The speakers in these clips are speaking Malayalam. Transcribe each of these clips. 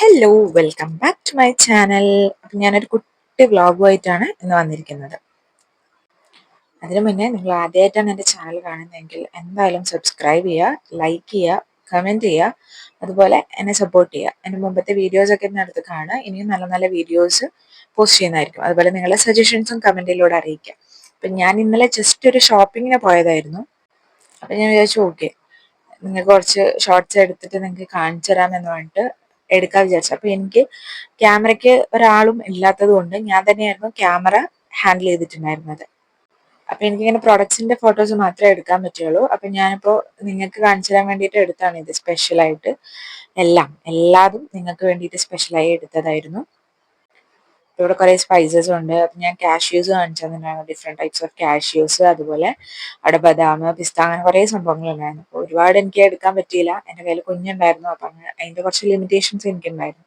Hello, welcome back to my channel. അപ്പം ഞാനൊരു കുട്ടി വ്ളോഗുമായിട്ടാണ് ഇന്ന് വന്നിരിക്കുന്നത്. അതിനു മുന്നേ നിങ്ങൾ ആദ്യമായിട്ടാണ് എൻ്റെ ചാനൽ കാണുന്നതെങ്കിൽ എന്തായാലും സബ്സ്ക്രൈബ് ചെയ്യുക, ലൈക്ക് ചെയ്യുക, കമൻറ്റ് ചെയ്യുക, അതുപോലെ എന്നെ സപ്പോർട്ട് ചെയ്യുക. എൻ്റെ മുമ്പത്തെ വീഡിയോസൊക്കെ ഇന്നെടുത്ത് കാണുക. ഇനിയും നല്ല നല്ല വീഡിയോസ് പോസ്റ്റ് ചെയ്യുന്നതായിരിക്കും. അതുപോലെ നിങ്ങളുടെ സജഷൻസും കമൻറ്റിലൂടെ അറിയിക്കുക. അപ്പം ഞാൻ ഇന്നലെ ജസ്റ്റ് ഒരു ഷോപ്പിങ്ങിന് പോയതായിരുന്നു. അപ്പം ഞാൻ വിചാരിച്ചു ഓക്കെ, നിങ്ങൾക്ക് കുറച്ച് ഷോർട്സ് എടുത്തിട്ട് നിങ്ങൾക്ക് കാണിച്ചു തരാമെന്ന് പറഞ്ഞിട്ട് എടുക്കാൻ വിചാരിച്ചു. അപ്പൊ എനിക്ക് ക്യാമറയ്ക്ക് ഒരാളും ഇല്ലാത്തത് കൊണ്ട് ഞാൻ തന്നെയായിരുന്നു ക്യാമറ ഹാൻഡിൽ ചെയ്തിട്ടുണ്ടായിരുന്നത്. അപ്പൊ എനിക്കിങ്ങനെ പ്രൊഡക്ട്സിന്റെ ഫോട്ടോസ് മാത്രമേ എടുക്കാൻ പറ്റുള്ളൂ. അപ്പൊ ഞാനിപ്പോ നിങ്ങൾക്ക് കാണിച്ചു തരാൻ വേണ്ടിയിട്ട് എടുത്താണ് ഇത് സ്പെഷ്യലായിട്ട്. എല്ലാതും നിങ്ങൾക്ക് വേണ്ടിയിട്ട് സ്പെഷ്യലായി എടുത്തതായിരുന്നു. ഇവിടെ കുറെ സ്പൈസസ് ഉണ്ട്. അപ്പൊ ഞാൻ കാഷ്യൂസ് കാണിച്ചു തന്നിട്ടുണ്ടായിരുന്നു, ഡിഫറെന്റ് ടൈപ്സ് ഓഫ് കാഷ്യൂസ്. അതുപോലെ അവിടെ ബദാം, പിസ്ത, അങ്ങനെ കുറെ സംഭവങ്ങളുണ്ടായിരുന്നു. അപ്പോൾ ഒരുപാട് എനിക്ക് എടുക്കാൻ പറ്റിയില്ല, എൻ്റെ കയ്യിൽ കുഞ്ഞുണ്ടായിരുന്നു. അപ്പൊ അതിന്റെ കുറച്ച് ലിമിറ്റേഷൻസ് എനിക്കുണ്ടായിരുന്നു.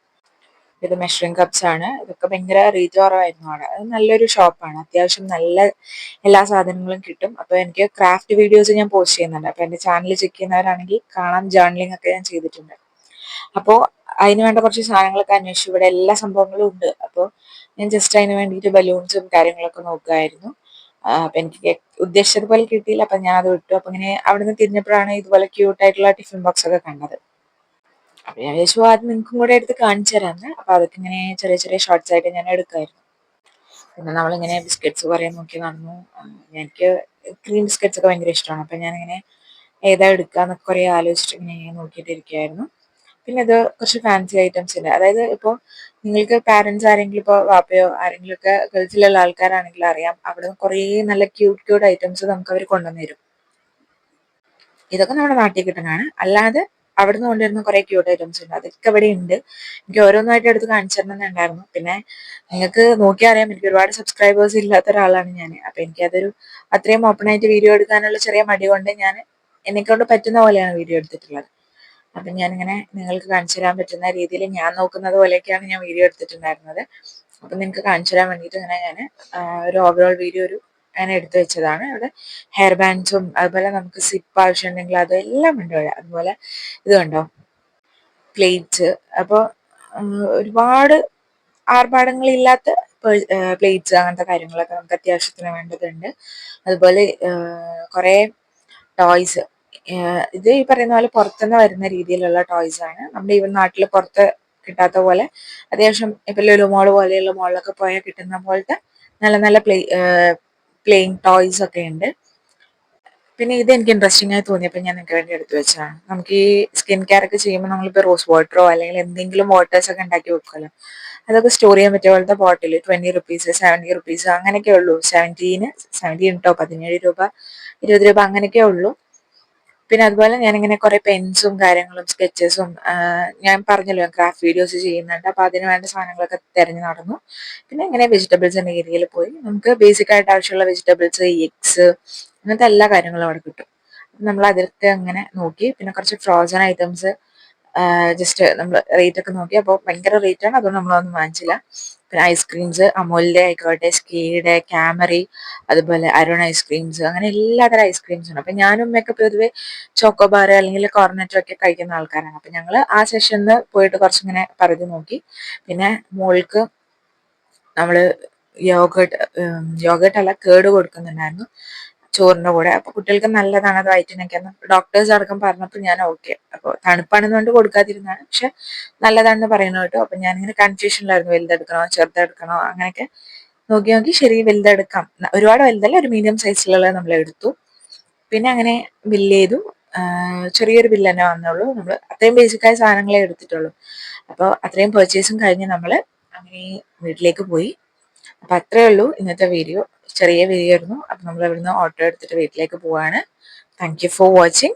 ഇത് മെഷറിംഗ് കപ്സ് ആണ്. ഇതൊക്കെ ഭയങ്കര റേറ്റ് കുറവായിരുന്നു അവിടെ. അത് നല്ലൊരു ഷോപ്പാണ്, അത്യാവശ്യം നല്ല എല്ലാ സാധനങ്ങളും കിട്ടും. അപ്പൊ എനിക്ക് ക്രാഫ്റ്റ് വീഡിയോസ് ഞാൻ പോസ്റ്റ് ചെയ്യുന്നുണ്ട്. അപ്പൊ എന്റെ ചാനൽ ചെക്ക് ചെയ്യുന്നവരാണെങ്കിൽ കാണാം, ജേർണലിംഗ് ഒക്കെ ഞാൻ ചെയ്തിട്ടുണ്ട്. അപ്പോൾ അതിന് വേണ്ട കുറച്ച് സാധനങ്ങളൊക്കെ അന്വേഷിച്ചു. ഇവിടെ എല്ലാ സംഭവങ്ങളും ഉണ്ട്. അപ്പോൾ ഞാൻ ജസ്റ്റ് അതിന് വേണ്ടിയിട്ട് ബലൂൺസും കാര്യങ്ങളൊക്കെ നോക്കുമായിരുന്നു. അപ്പൊ എനിക്ക് ഉദ്ദേശിച്ചതുപോലെ കിട്ടിയില്ല, അപ്പൊ ഞാൻ അത് വിട്ടു. അപ്പൊ ഇങ്ങനെ അവിടെ നിന്ന് തിരിഞ്ഞപ്പോഴാണ് ഇതുപോലെ ക്യൂട്ടായിട്ടുള്ള ടിഫിൻ ബോക്സ് ഒക്കെ കണ്ടത്. അപ്പൊ ഞാൻ വിചാരിച്ചു അത് നിങ്ങൾക്കും കൂടെ എടുത്ത് കാണിച്ചു തരാമെന്ന്. അപ്പൊ അതൊക്കെ ഇങ്ങനെ ചെറിയ ചെറിയ ഷോർട്സ് ആയിട്ട് ഞാൻ എടുക്കുമായിരുന്നു. പിന്നെ നമ്മളിങ്ങനെ ബിസ്ക്കറ്റ്സ് കുറേ നോക്കി നടന്നു. എനിക്ക് ക്രീം ബിസ്ക്കറ്റ്സ് ഒക്കെ ഭയങ്കര ഇഷ്ടമാണ്. അപ്പൊ ഞാനിങ്ങനെ ഏതാ എടുക്കാന്നൊക്കെ കുറേ ആലോചിച്ചിട്ട് ഇങ്ങനെ നോക്കിയിട്ടിരിക്കുകയായിരുന്നു. പിന്നെ ഇത് കുറച്ച് ഫാൻസി ഐറ്റംസ് ഉണ്ട്. അതായത് ഇപ്പോൾ നിങ്ങൾക്ക് പാരന്റ്സ് ആരെങ്കിലും, ഇപ്പോൾ വാപ്പയോ ആരെങ്കിലും ഒക്കെ ഗൾഫിലുള്ള ആൾക്കാരാണെങ്കിൽ അറിയാം, അവിടെ കുറേ നല്ല ക്യൂട്ട് ഐറ്റംസ് നമുക്ക് അവർ കൊണ്ടുവന്ന് തരും. ഇതൊക്കെ നമ്മുടെ നാട്ടിൽ കിട്ടുന്നതാണ്. അല്ലാതെ അവിടുന്ന് കൊണ്ടുവരുന്ന കുറെ ക്യൂട്ട് ഐറ്റംസ് ഉണ്ട്. അതൊക്കെ ഇവിടെ ഉണ്ട്. എനിക്ക് ഓരോന്നായിട്ട് എടുത്ത് കാണിച്ചു തരണമെന്നുണ്ടായിരുന്നു. പിന്നെ നിങ്ങൾക്ക് നോക്കിയാൽ അറിയാം, എനിക്ക് ഒരുപാട് സബ്സ്ക്രൈബേഴ്സ് ഇല്ലാത്ത ഒരാളാണ് ഞാൻ. അപ്പൊ എനിക്കതൊരു അത്രയും ഓപ്പൺ ആയിട്ട് വീഡിയോ എടുക്കാനുള്ള ചെറിയ മടി കൊണ്ട് ഞാൻ എന്നെക്കൊണ്ട് പറ്റുന്ന പോലെയാണ് വീഡിയോ എടുത്തിട്ടുള്ളത്. അപ്പൊ ഞാനിങ്ങനെ നിങ്ങൾക്ക് കാണിച്ചു തരാൻ പറ്റുന്ന രീതിയിൽ ഞാൻ നോക്കുന്നത് പോലെയൊക്കെയാണ് ഞാൻ വീഡിയോ എടുത്തിട്ടുണ്ടായിരുന്നത്. അപ്പൊ നിങ്ങൾക്ക് കാണിച്ചു തരാൻ വേണ്ടിയിട്ട് ഇങ്ങനെ ഞാൻ ഒരു ഓവറോൾ വീഡിയോ അങ്ങനെ എടുത്തു വെച്ചതാണ്. ഇവിടെ ഹെയർ ബാൻഡ്സും അതുപോലെ നമുക്ക് സിപ്പ് ആവശ്യമുണ്ടെങ്കിൽ അതെല്ലാം ഉണ്ട് ഇവിടെ. അതുപോലെ ഇത് കണ്ടോ, പ്ലേറ്റ്സ്. അപ്പോൾ ഒരുപാട് ആർഭാടങ്ങളില്ലാത്ത പ്ലേറ്റ്സ്, അങ്ങനത്തെ കാര്യങ്ങളൊക്കെ നമുക്ക് അത്യാവശ്യത്തിന് വേണ്ടതുണ്ട്. അതുപോലെ കുറെ ടോയ്സ്. ഇത് ഈ പറയുന്ന പോലെ പുറത്തുനിന്ന് വരുന്ന രീതിയിലുള്ള ടോയ്സ് ആണ്. നമ്മുടെ ഈ നാട്ടിൽ പുറത്ത് കിട്ടാത്ത പോലെ അത്യാവശ്യം ഇപ്പൊ ലുലു മോള് പോലെയുള്ള മോളിലൊക്കെ പോയാൽ കിട്ടുന്ന പോലത്തെ നല്ല നല്ല പ്ലേയിങ് ടോയ്സ് ഒക്കെ ഉണ്ട്. പിന്നെ ഇത് എനിക്ക് ഇൻട്രസ്റ്റിംഗ് ആയി തോന്നിയപ്പോൾ ഞാൻ നിങ്ങൾക്ക് വേണ്ടി എടുത്തു വെച്ചതാണ്. നമുക്ക് ഈ സ്കിൻ കെയർ ഒക്കെ ചെയ്യുമ്പോൾ നമ്മളിപ്പോൾ റോസ് വാട്ടറോ അല്ലെങ്കിൽ എന്തെങ്കിലും വാട്ടേഴ്സ് ഒക്കെ ഉണ്ടാക്കി വെക്കുമല്ലോ, അതൊക്കെ സ്റ്റോർ ചെയ്യാൻ പറ്റിയ പോലത്തെ ബോട്ടിൽ 20 റുപ്പീസ്, 70 റുപ്പീസ് അങ്ങനെയൊക്കെ ഉള്ളൂ. 17 കേട്ടോ, 17 രൂപ, 20 രൂപ അങ്ങനെയൊക്കെ ഉള്ളൂ. പിന്നെ അതുപോലെ ഞാനിങ്ങനെ കുറെ പെൻസും കാര്യങ്ങളും സ്കെച്ചസും, ഞാൻ പറഞ്ഞല്ലോ ക്രാഫ്റ്റ് വീഡിയോസ് ചെയ്യുന്നുണ്ട്. അപ്പൊ അതിന് വേണ്ട സാധനങ്ങളൊക്കെ തിരഞ്ഞു നടന്നു. പിന്നെ ഇങ്ങനെ വെജിറ്റബിൾസിന്റെ ഏരിയയിൽ പോയി നമുക്ക് ബേസിക് ആയിട്ട് ആവശ്യമുള്ള വെജിറ്റബിൾസ്, എഗ്സ്, അങ്ങനത്തെ എല്ലാ കാര്യങ്ങളും അവിടെ കിട്ടും. നമ്മൾ അതിലൊക്കെ അങ്ങനെ നോക്കി. പിന്നെ കുറച്ച് ഫ്രോസൺ ഐറ്റംസ് ജസ്റ്റ് നമ്മൾ റേറ്റ് ഒക്കെ നോക്കി. അപ്പോൾ ഭയങ്കര റേറ്റ് ആണ്, അതുകൊണ്ട് നമ്മളൊന്നും വാങ്ങിച്ചില്ല. പിന്നെ ഐസ്ക്രീംസ്, അമൂലിന്റെ ആയിക്കോട്ടെ, സ്കീയുടെ, ക്യാമറി, അതുപോലെ അരുൺ ഐസ്ക്രീംസ്, അങ്ങനെ എല്ലാതരം ഐസ്ക്രീംസ് ഉണ്ട്. അപ്പൊ ഞാനും ഉമ്മയൊക്കെ പൊതുവെ ചോക്കോബാർ അല്ലെങ്കിൽ കോർണറ്റോ ഒക്കെ കഴിക്കുന്ന ആൾക്കാരാണ്. അപ്പൊ ഞങ്ങള് ആ സെഷനിൽ പോയിട്ട് കുറച്ചിങ്ങനെ പകുതി നോക്കി. പിന്നെ മോൾക്ക് നമ്മള് യോഗട്ട് അല്ല, കേട് കൊടുക്കുന്നുണ്ടായിരുന്നു ചോറിന്റെ കൂടെ. അപ്പൊ കുട്ടികൾക്ക് നല്ലതാണ് അത്, വയറ്റിനൊക്കെ. ഡോക്ടേഴ്സ് അടക്കം പറഞ്ഞപ്പോൾ ഞാൻ ഓക്കെ. അപ്പോൾ തണുപ്പാണെന്നുകൊണ്ട് കൊടുക്കാതിരുന്നാണ്, പക്ഷെ നല്ലതാണെന്ന് പറയുന്നു കേട്ടോ. അപ്പൊ ഞാനിങ്ങനെ കൺഫ്യൂഷനിലായിരുന്നു, വലുതെടുക്കണോ ചെറുതെടുക്കണോ അങ്ങനെയൊക്കെ നോക്കി നോക്കി ശരി വലുതെടുക്കാം. ഒരുപാട് വലുതല്ല, ഒരു മീഡിയം സൈസിലുള്ളത് നമ്മൾ എടുത്തു. പിന്നെ അങ്ങനെ ബില്ല് ചെയ്തു. ചെറിയൊരു ബില്ല് തന്നെ വന്നുള്ളൂ. നമ്മൾ അത്രയും ബേസിക്കായ സാധനങ്ങളെ എടുത്തിട്ടുള്ളൂ. അപ്പോൾ അത്രയും പെർച്ചേസും കഴിഞ്ഞ് നമ്മൾ അങ്ങനെ വീട്ടിലേക്ക് പോയി. അപ്പൊ അത്രേ ഉള്ളൂ ഇന്നത്തെ വീഡിയോ. ചെറിയ വീഡിയോ ആയിരുന്നു. അപ്പൊ നമ്മൾ ഇവിടുന്ന് ഓട്ടോ എടുത്തിട്ട് വീട്ടിലേക്ക് പോവാണ്. Thank you for watching.